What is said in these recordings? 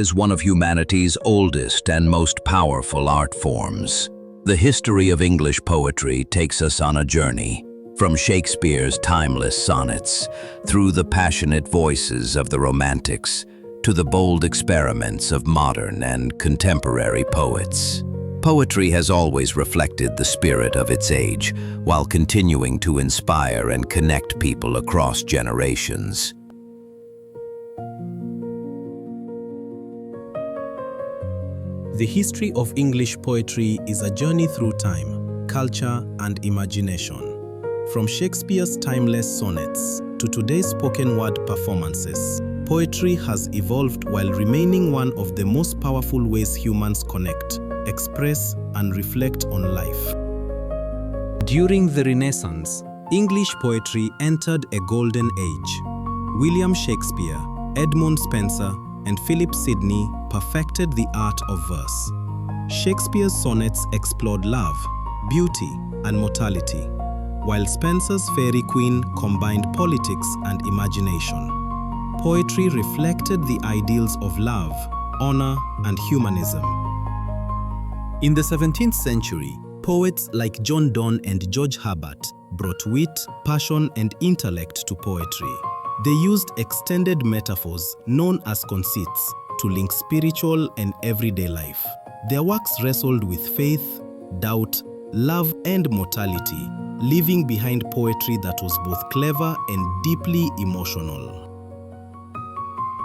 is one of humanity's oldest and most powerful art forms. The history of English poetry takes us on a journey, from Shakespeare's timeless sonnets, through the passionate voices of the Romantics, to the bold experiments of modern and contemporary poets. Poetry has always reflected the spirit of its age, while continuing to inspire and connect people across generations. The history of English poetry is a journey through time, culture, and imagination. From Shakespeare's timeless sonnets to today's spoken word performances, poetry has evolved while remaining one of the most powerful ways humans connect, express, and reflect on life. During the Renaissance, English poetry entered a golden age. William Shakespeare, Edmund Spenser, and Philip Sidney perfected the art of verse. Shakespeare's sonnets explored love, beauty, and mortality, while Spenser's Fairy Queen combined politics and imagination. Poetry reflected the ideals of love, honor, and humanism. In the 17th century, poets like John Donne and George Herbert brought wit, passion, and intellect to poetry. They used extended metaphors known as conceits to link spiritual and everyday life. Their works wrestled with faith, doubt, love, and mortality, leaving behind poetry that was both clever and deeply emotional.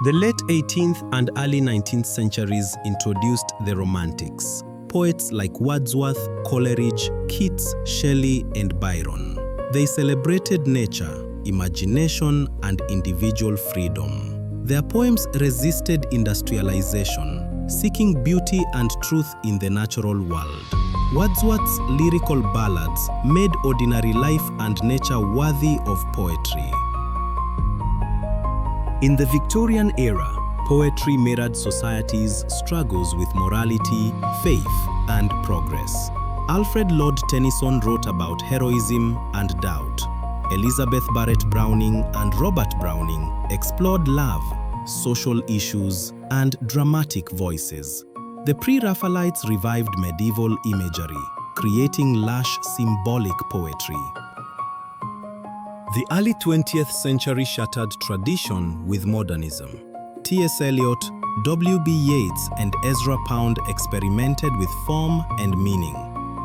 The late 18th and early 19th centuries introduced the Romantics. Poets like Wordsworth, Coleridge, Keats, Shelley, and Byron. They celebrated nature, imagination, and individual freedom. Their poems resisted industrialization, seeking beauty and truth in the natural world. Wordsworth's lyrical ballads made ordinary life and nature worthy of poetry. In the Victorian era, poetry mirrored society's struggles with morality, faith, and progress. Alfred Lord Tennyson wrote about heroism and doubt. Elizabeth Barrett Browning and Robert Browning explored love, social issues, and dramatic voices. The Pre-Raphaelites revived medieval imagery, creating lush, symbolic poetry. The early 20th century shattered tradition with modernism. T.S. Eliot, W.B. Yeats, and Ezra Pound experimented with form and meaning.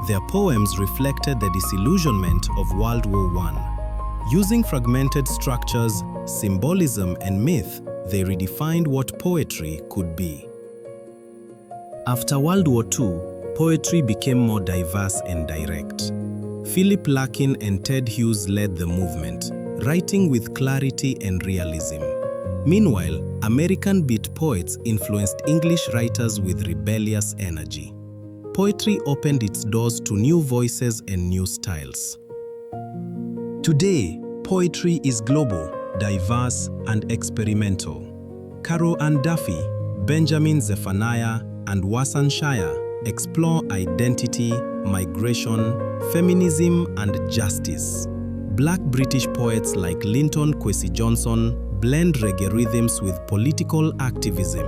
Their poems reflected the disillusionment of World War I. Using fragmented structures, symbolism, and myth, they redefined what poetry could be. After World War II, poetry became more diverse and direct. Philip Larkin and Ted Hughes led the movement, writing with clarity and realism. Meanwhile, American beat poets influenced English writers with rebellious energy. Poetry opened its doors to new voices and new styles. Today, poetry is global, diverse, and experimental. Carol Ann Duffy, Benjamin Zephaniah, and Wasan Shire explore identity, migration, feminism, and justice. Black British poets like Linton Kwesi Johnson blend reggae rhythms with political activism.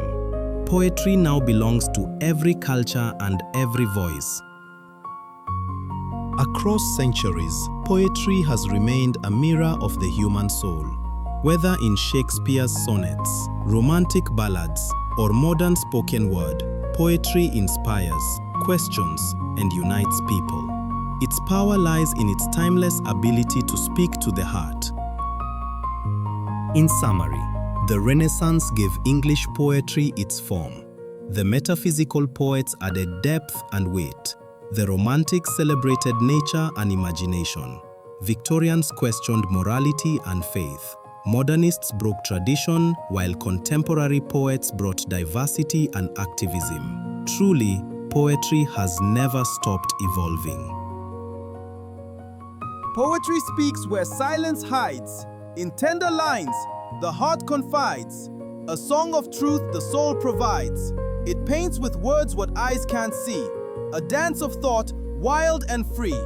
Poetry now belongs to every culture and every voice. Across centuries, poetry has remained a mirror of the human soul. Whether in Shakespeare's sonnets, romantic ballads, or modern spoken word, poetry inspires, questions, and unites people. Its power lies in its timeless ability to speak to the heart. In summary, the Renaissance gave English poetry its form. The metaphysical poets added depth and weight. The Romantics celebrated nature and imagination. Victorians questioned morality and faith. Modernists broke tradition, while contemporary poets brought diversity and activism. Truly, poetry has never stopped evolving. Poetry speaks where silence hides. In tender lines, the heart confides. A song of truth the soul provides. It paints with words what eyes can't see. A dance of thought, wild and free.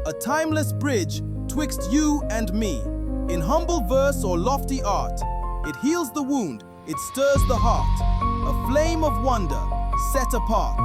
A timeless bridge twixt you and me. In humble verse or lofty art, it heals the wound, it stirs the heart. a flame of wonder set apart.